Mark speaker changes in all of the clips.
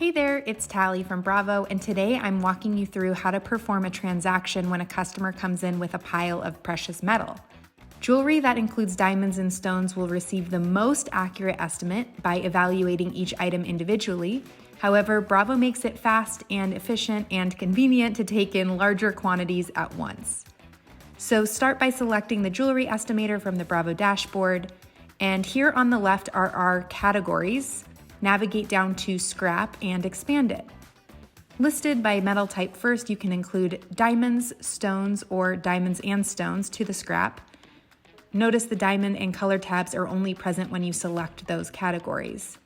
Speaker 1: Hey there, it's Tally from Bravo, and today I'm walking you through how to perform a transaction when a customer comes in with a pile of precious metal. Jewelry that includes diamonds and stones will receive the most accurate estimate by evaluating each item individually. However, Bravo makes it fast and efficient and convenient to take in larger quantities at once. So start by selecting the jewelry estimator from the Bravo dashboard, and here on the left are our categories. Navigate down to scrap and expand it. Listed by metal type first, you can include diamonds, stones, or diamonds and stones to the scrap. Notice the diamond and color tabs are only present when you select those categories.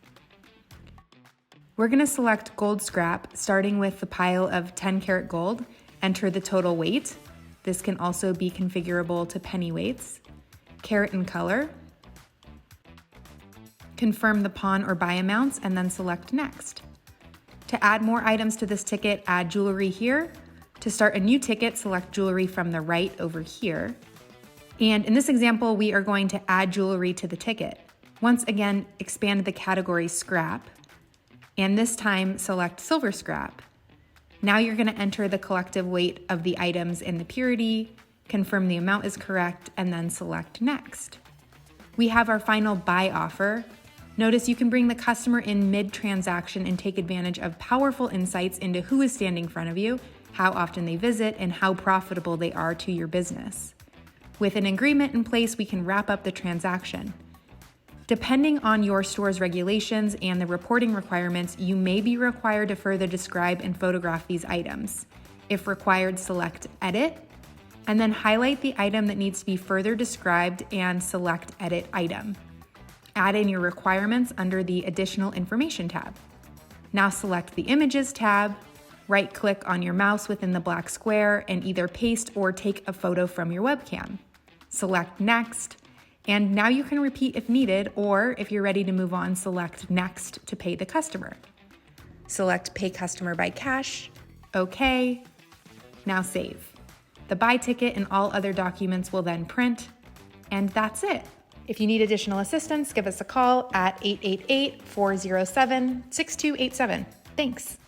Speaker 1: We're going to select gold scrap, starting with the pile of 10 karat gold. Enter the total weight. This can also be configurable to penny weights. Carat and color. Confirm the pawn or buy amounts and then select next. To add more items to this ticket, add jewelry here. To start a new ticket, select jewelry from the right over here. And in this example, we are going to add jewelry to the ticket. Once again, expand the category scrap, and this time select silver scrap. Now you're going to enter the collective weight of the items and the purity, confirm the amount is correct, and then select next. We have our final buy offer. Notice you can bring the customer in mid-transaction and take advantage of powerful insights into who is standing in front of you, how often they visit, and how profitable they are to your business. With an agreement in place, we can wrap up the transaction. Depending on your store's regulations and the reporting requirements, you may be required to further describe and photograph these items. If required, select Edit, and then highlight the item that needs to be further described and select Edit Item. Add in your requirements under the Additional Information tab. Now select the Images tab, right-click on your mouse within the black square, and either paste or take a photo from your webcam. Select Next, and now you can repeat if needed, or if you're ready to move on, select Next to pay the customer. Select Pay Customer by Cash, OK. Now save. The buy ticket and all other documents will then print, and that's it. If you need additional assistance, give us a call at 888-407-6287. Thanks.